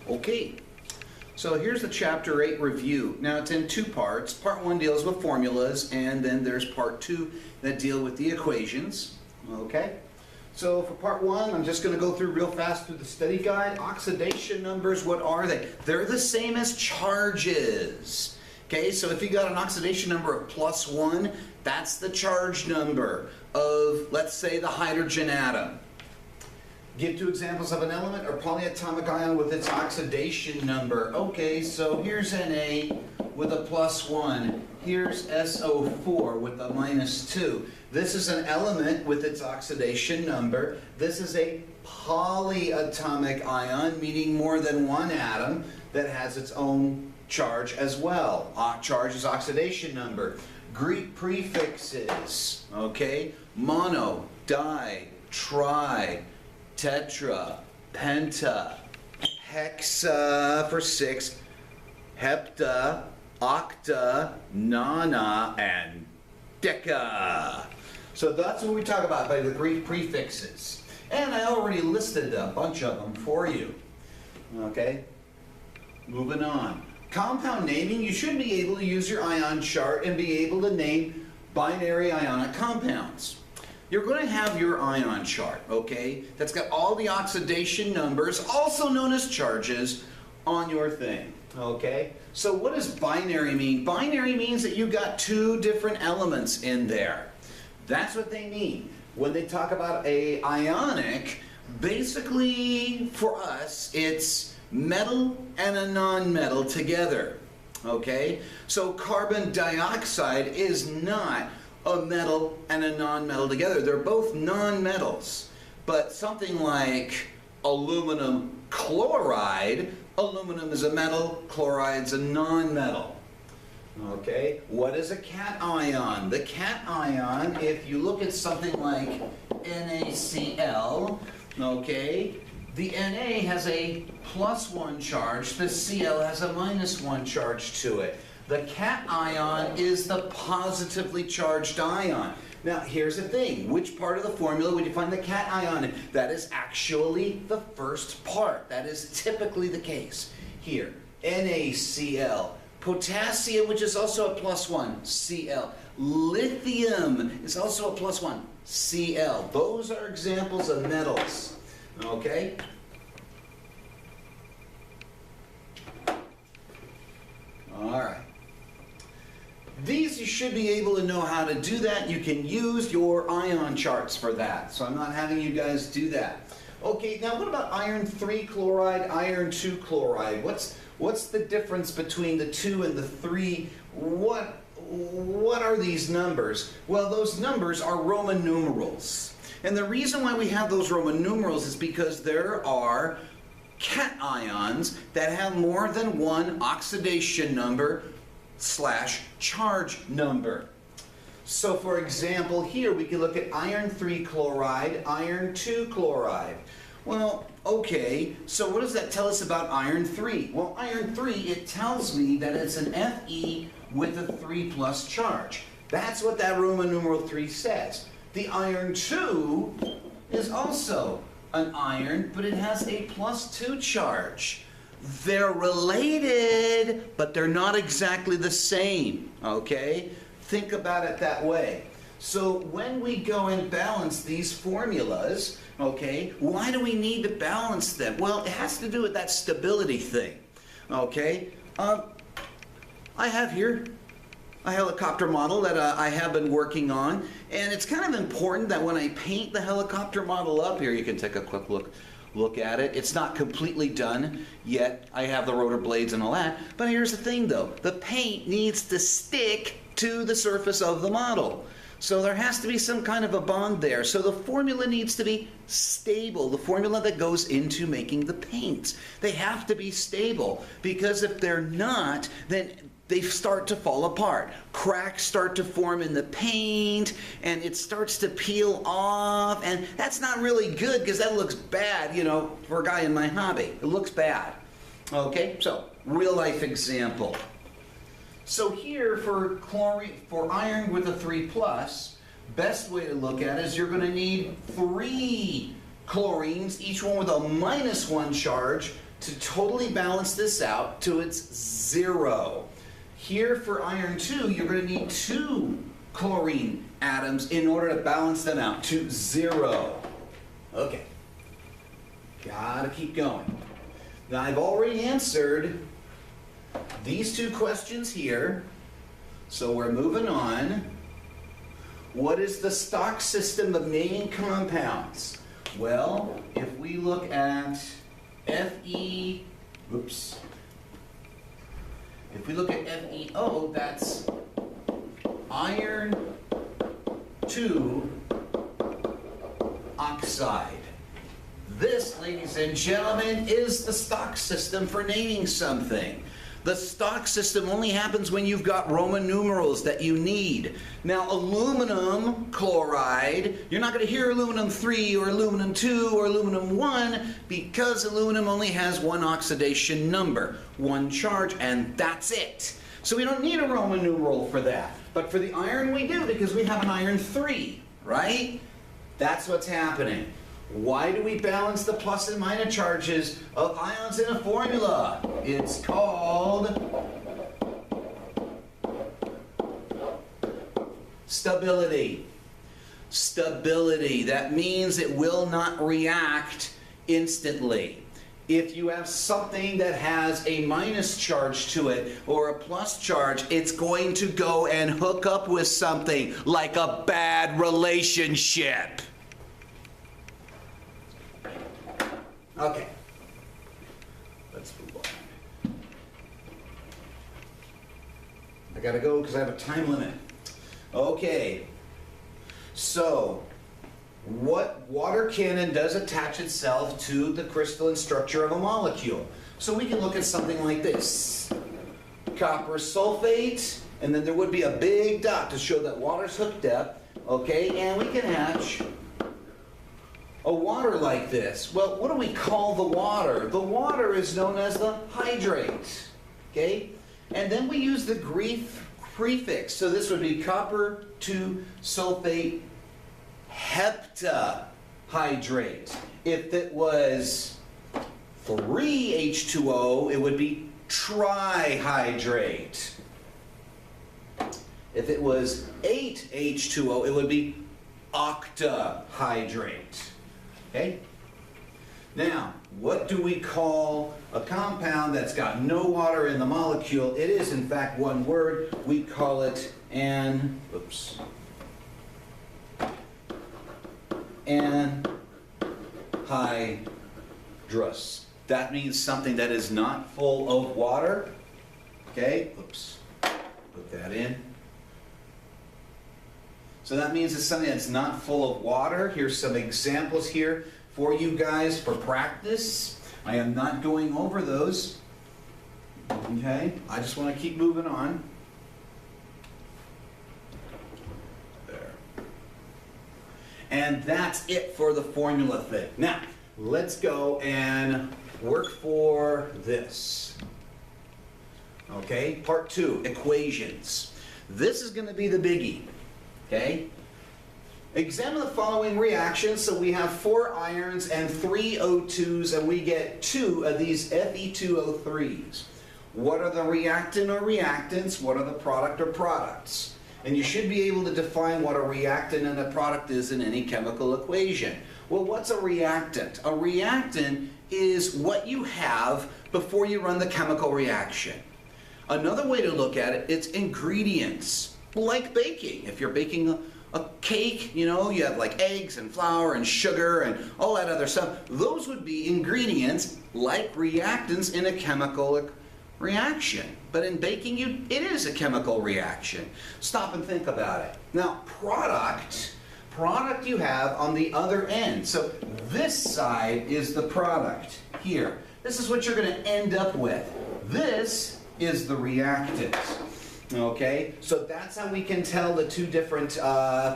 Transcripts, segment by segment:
Okay, so here's the Chapter 8 review. Now it's in two parts. Part 1 deals with formulas, and then there's Part 2 that deal with the equations. Okay, so for Part 1, I'm just going to go through real fast through the study guide. Oxidation numbers, what are they? They're the same as charges. Okay, so if you got an oxidation number of +1, that's the charge number of, let's say, the hydrogen atom. Give two examples of an element or polyatomic ion with its oxidation number. Okay, so here's Na with a +1. Here's SO4 with a -2. This is an element with its oxidation number. This is a polyatomic ion, meaning more than one atom that has its own charge as well. Charge is oxidation number. Greek prefixes, okay? Mono, di, tri, tetra, penta, hexa for 6, hepta, octa, nona, and deca. So that's what we talk about by the Greek prefixes. And I already listed a bunch of them for you. Okay? Moving on. Compound naming, you should be able to use your ion chart and be able to name binary ionic compounds. You're going to have your ion chart, okay, that's got all the oxidation numbers, also known as charges, on your thing, okay? So what does binary mean? Binary means that you got two different elements in there. That's what they mean. When they talk about a ionic, basically for us, it's metal and a non-metal together, okay? So carbon dioxide is not a metal and a non-metal together. They're both non-metals. But something like aluminum chloride, aluminum is a metal, chloride's a non-metal. Okay, what is a cation? The cation, if you look at something like NaCl, okay, the Na has a +1 charge, the Cl has a -1 charge to it. The cation is the positively charged ion. Now here's the thing, which part of the formula would you find the cation in? That is actually the first part. That is typically the case. Here, NaCl. Potassium, which is also a +1, Cl. Lithium is also a +1, Cl. Those are examples of metals. Okay? All right. These you should be able to know how to do that. You can use your ion charts for that. So I'm not having you guys do that. Okay, now what about iron 3 chloride, iron 2 chloride? What's the difference between the 2 and the 3? What are these numbers? Well, those numbers are Roman numerals. And the reason why we have those Roman numerals is because there are cations that have more than one oxidation number / charge number. So for example, here we can look at iron 3 chloride, iron 2 chloride. Well, okay, so what does that tell us about iron 3? Well, iron 3, it tells me that it's an Fe with a 3+ charge. That's what that Roman numeral 3 says. The iron 2 is also an iron, but it has a +2 charge. They're related, but they're not exactly the same, okay? Think about it that way. So when we go and balance these formulas, okay, why do we need to balance them? Well, it has to do with that stability thing, okay? I have here a helicopter model that I have been working on, and it's kind of important that when I paint the helicopter model up here, you can take a quick look at it. It's not completely done yet. I have the rotor blades and all that, but here's the thing though, the paint needs to stick to the surface of the model. So there has to be some kind of a bond there. So the formula needs to be stable, the formula that goes into making the paints. They have to be stable, because if they're not, then they start to fall apart. Cracks start to form in the paint, and it starts to peel off, and that's not really good because that looks bad, you know, for a guy in my hobby. It looks bad. Okay, so real life example. So here for iron with a 3+, best way to look at it is you're going to need 3 chlorines, each one with a -1 charge, to totally balance this out to its 0. Here for iron 2, you're going to need 2 chlorine atoms in order to balance them out to 0. Okay. Gotta keep going. Now I've already answered these 2 questions here, so we're moving on. What is the stock system of naming compounds? Well, if we look at Fe, oops. If we look at FeO, that's iron 2 oxide. This, ladies and gentlemen, is the stock system for naming something. The stock system only happens when you've got Roman numerals that you need. Now, aluminum chloride, you're not going to hear aluminum 3 or aluminum 2 or aluminum 1 because aluminum only has 1 oxidation number, 1 charge, and that's it. So we don't need a Roman numeral for that. But for the iron we do because we have an iron 3, right? That's what's happening. Why do we balance the plus and minus charges of ions in a formula? It's called stability. Stability. That means it will not react instantly. If you have something that has a minus charge to it or a plus charge, it's going to go and hook up with something like a bad relationship. Okay, let's move on. I gotta go because I have a time limit. Okay, so what water cannon does attach itself to the crystalline structure of a molecule? So we can look at something like this. Copper sulfate, and then there would be a big dot to show that water's hooked up, okay, and we can hatch a water like this. Well, what do we call the water? The water is known as the hydrate, okay? And then we use the Greek prefix. So this would be copper 2 sulfate heptahydrate. If it was 3H2O, it would be trihydrate. If it was 8H2O, it would be octahydrate. Okay? Now, what do we call a compound that's got no water in the molecule? It is, in fact, one word. We call it anhydrous. That means something that is not full of water. Okay? Oops. Put that in. So that means it's something that's not full of water. Here's some examples here for you guys for practice. I am not going over those. Okay? I just want to keep moving on. There. And that's it for the formula thing. Now, let's go and work for this. Okay? Part 2, equations. This is going to be the biggie. Okay? Examine the following reactions. So we have 4 irons and 3 O2s, and we get 2 of these Fe2O3s. What are the reactant or reactants? What are the product or products? And you should be able to define what a reactant and a product is in any chemical equation. Well, what's a reactant? A reactant is what you have before you run the chemical reaction. Another way to look at it, it's ingredients. Like baking. If you're baking a cake, you know, you have like eggs and flour and sugar and all that other stuff. Those would be ingredients like reactants in a chemical reaction. But in baking, it is a chemical reaction. Stop and think about it. Now, product you have on the other end. So this side is the product here. This is what you're going to end up with. This is the reactant. Okay, so that's how we can tell the 2 different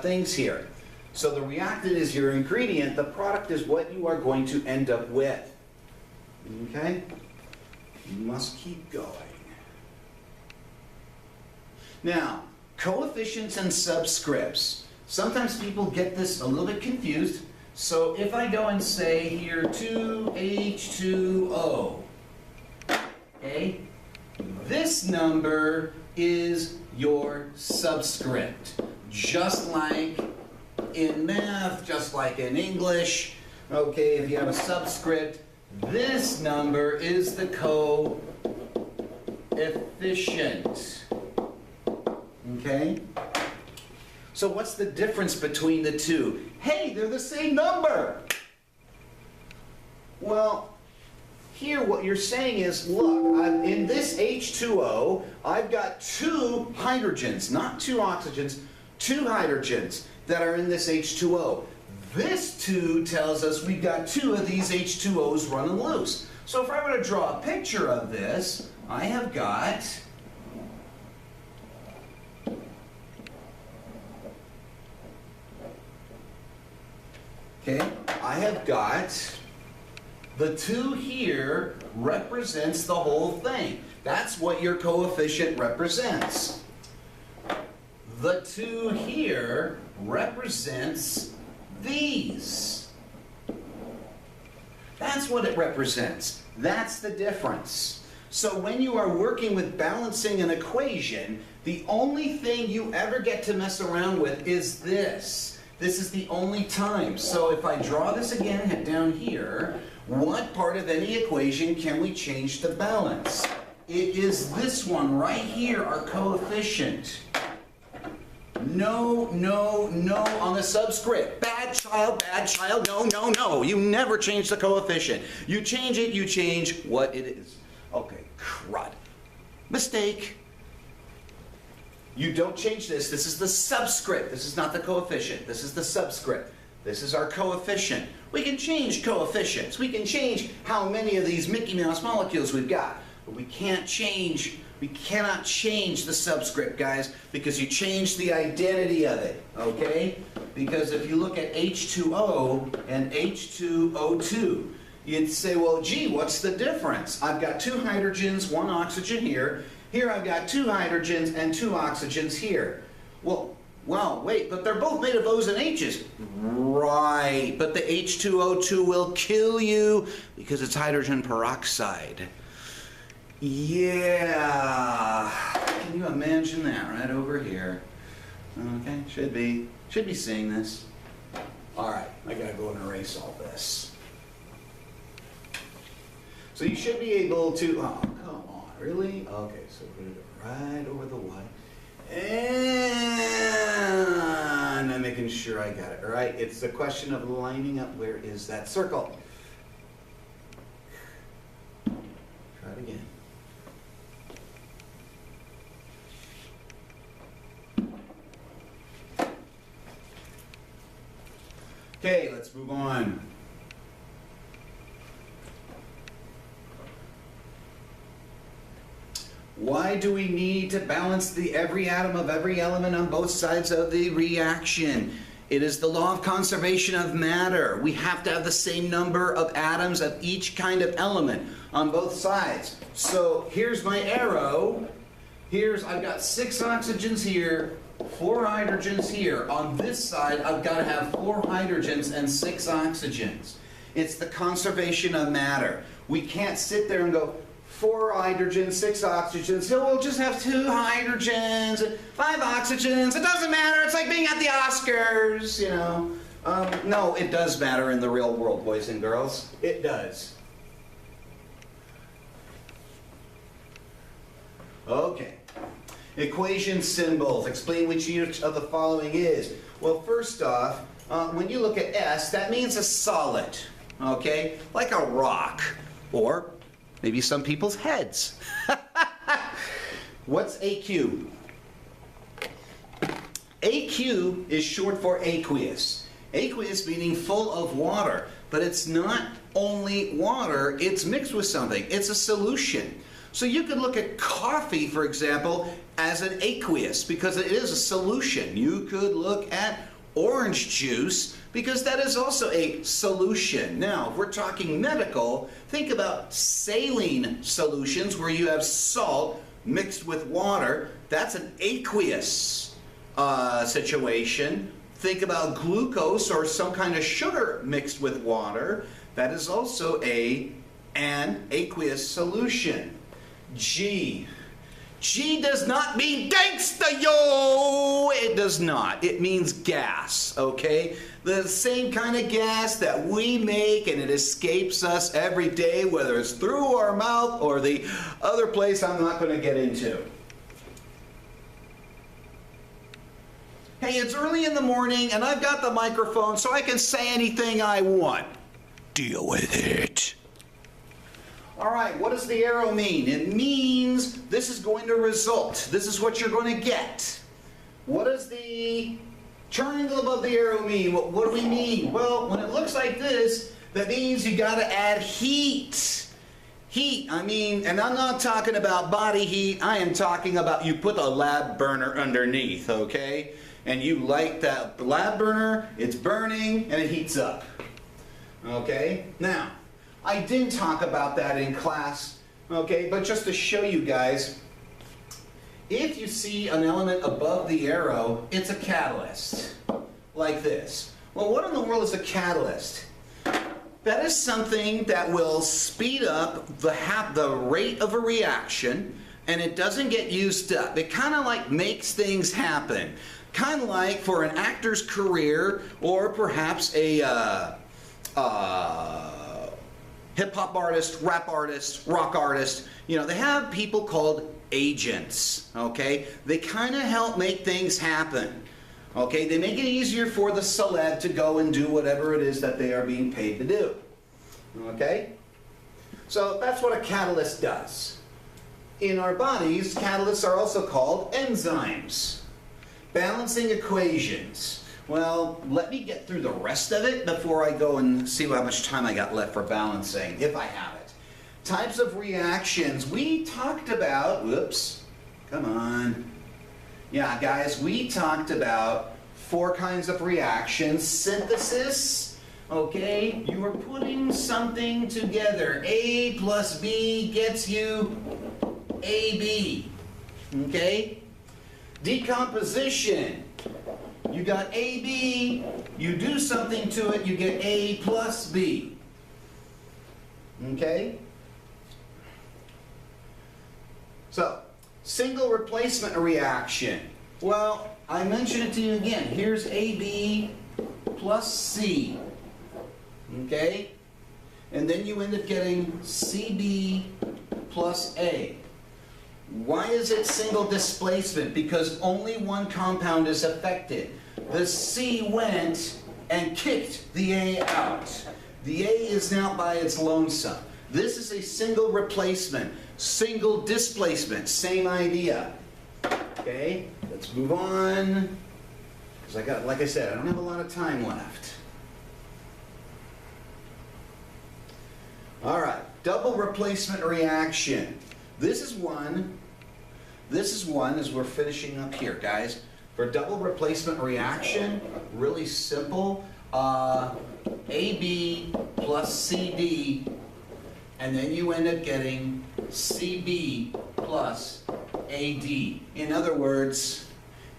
things here. So the reactant is your ingredient, the product is what you are going to end up with. Okay, you must keep going. Now, coefficients and subscripts. Sometimes people get this a little bit confused. So if I go and say here 2H2O, Okay? This number is your subscript. Just like in math, just like in English, okay, if you have a subscript, this number is the coefficient. Okay? So what's the difference between the two? Hey, they're the same number! Well, here what you're saying is, look, in this H2O, I've got two hydrogens, not two oxygens, two hydrogens that are in this H2O. This 2 tells us we've got two of these H2Os running loose. So if I were to draw a picture of this, I have got the 2 here represents the whole thing. That's what your coefficient represents. The 2 here represents these. That's what it represents. That's the difference. So when you are working with balancing an equation, the only thing you ever get to mess around with is this. This is the only time. So if I draw this again down here, what part of any equation can we change to balance? It is this one right here, our coefficient. No, no, no on the subscript. Bad child, no, no, no. You never change the coefficient. You change it, you change what it is. Okay, crud. Mistake. You don't change this. This is the subscript. This is not the coefficient. This is the subscript. This is our coefficient. We can change coefficients. We can change how many of these Mickey Mouse molecules we've got. But we cannot change the subscript, guys, because you change the identity of it, okay? Because if you look at H2O and H2O2, you'd say, well, gee, what's the difference? I've got two hydrogens, one oxygen here. Here I've got two hydrogens and two oxygens here. Well, wait, but they're both made of O's and H's. Right, but the H2O2 will kill you because it's hydrogen peroxide. Yeah, can you imagine that right over here? Okay, should be seeing this. All right, I gotta go and erase all this. So you should be able to, oh, come on, really? Okay, so put it right over the Y. And I'm making sure I got it, all right? It's a question of lining up where is that circle. Try it again. Okay, let's move on. Why do we need to balance every atom of every element on both sides of the reaction? It is the law of conservation of matter. We have to have the same number of atoms of each kind of element on both sides. So here's my arrow. I've got 6 oxygens here, 4 hydrogens here. On this side, I've got to have 4 hydrogens and 6 oxygens. It's the conservation of matter. We can't sit there and go, 4 hydrogens, 6 oxygens, so we'll just have 2 hydrogens, 5 oxygens, it doesn't matter, it's like being at the Oscars, you know. No, it does matter in the real world, boys and girls. It does. Okay. Equation symbols. Explain which each of the following is. Well, first off, when you look at S, that means a solid, okay? Like a rock, or maybe some people's heads. What's AQ? AQ is short for aqueous. Aqueous meaning full of water, but it's not only water, it's mixed with something. It's a solution. So you could look at coffee, for example, as an aqueous because it is a solution. You could look at orange juice because that is also a solution. Now, if we're talking medical, think about saline solutions where you have salt mixed with water. That's an aqueous situation. Think about glucose or some kind of sugar mixed with water. That is also an aqueous solution. G. G does not mean gangsta, yo! It does not. It means gas, okay? The same kind of gas that we make and it escapes us every day, whether it's through our mouth or the other place I'm not going to get into. Hey, it's early in the morning and I've got the microphone so I can say anything I want. Deal with it. All right, what does the arrow mean? It means this is going to result. This is what you're going to get. What does the triangle above the arrow mean? What do we mean? Well, when it looks like this, that means you got to add heat. Heat, I mean, and I'm not talking about body heat. I am talking about you put a lab burner underneath, okay? And you light that lab burner, it's burning, and it heats up. Okay? Now, I didn't talk about that in class, okay, but just to show you guys, if you see an element above the arrow, it's a catalyst, like this. Well, what in the world is a catalyst? That is something that will speed up the rate of a reaction, and it doesn't get used up. It kind of like makes things happen. Kind of like for an actor's career, or perhaps a hip-hop artist, rap artist, rock artist, you know, they have people called agents, okay? They kind of help make things happen, okay? They make it easier for the celeb to go and do whatever it is that they are being paid to do, okay? So that's what a catalyst does. In our bodies, catalysts are also called enzymes. Balancing equations. Well, let me get through the rest of it before I go and see how much time I got left for balancing, if I have it. Types of reactions. We talked about, whoops, come on. Yeah, guys, we talked about 4 kinds of reactions. Synthesis, okay, you are putting something together. A plus B gets you AB, okay? Decomposition. You got AB, you do something to it, you get A plus B. Okay? So, single replacement reaction. Well, I mentioned it to you again. Here's AB plus C. Okay? And then you end up getting CB plus A. Why is it single displacement? Because only one compound is affected. The C went and kicked the A out. The A is now by its lonesome. This is a single replacement, single displacement, same idea. Okay, let's move on. Because like I said, I don't have a lot of time left. All right, double replacement reaction. This is one as we're finishing up here, guys. For double replacement reaction, really simple. AB plus CD, and then you end up getting CB plus AD. In other words,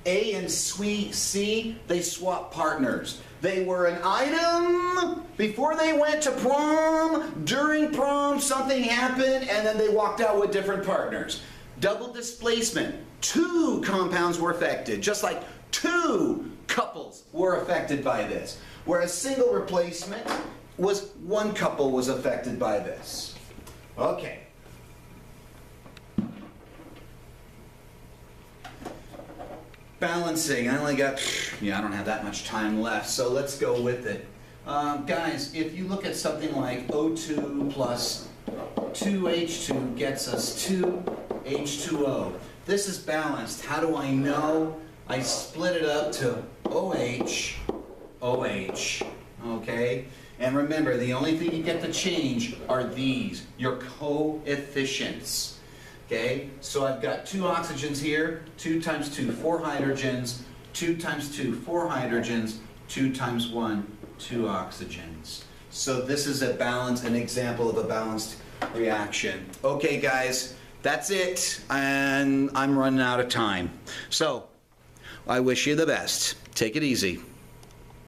A and C, they swap partners. They were an item before they went to prom. During prom, something happened, and then they walked out with different partners. Double displacement. 2 compounds were affected, just like 2 couples were affected by this. Whereas single replacement was 1 couple was affected by this. Okay. Balancing. I don't have that much time left, so let's go with it. Guys, if you look at something like O2 plus 2H2 gets us 2H2O. This is balanced. How do I know? I split it up to OH, OH, okay? And remember, the only thing you get to change are these, your coefficients, okay? So I've got 2 oxygens here, 2 times 2, 4 hydrogens, 2 times 2, 4 hydrogens, 2 times 1, 2 oxygens. So this is an example of a balanced reaction. Okay, guys, that's it, and I'm running out of time. So, I wish you the best. Take it easy.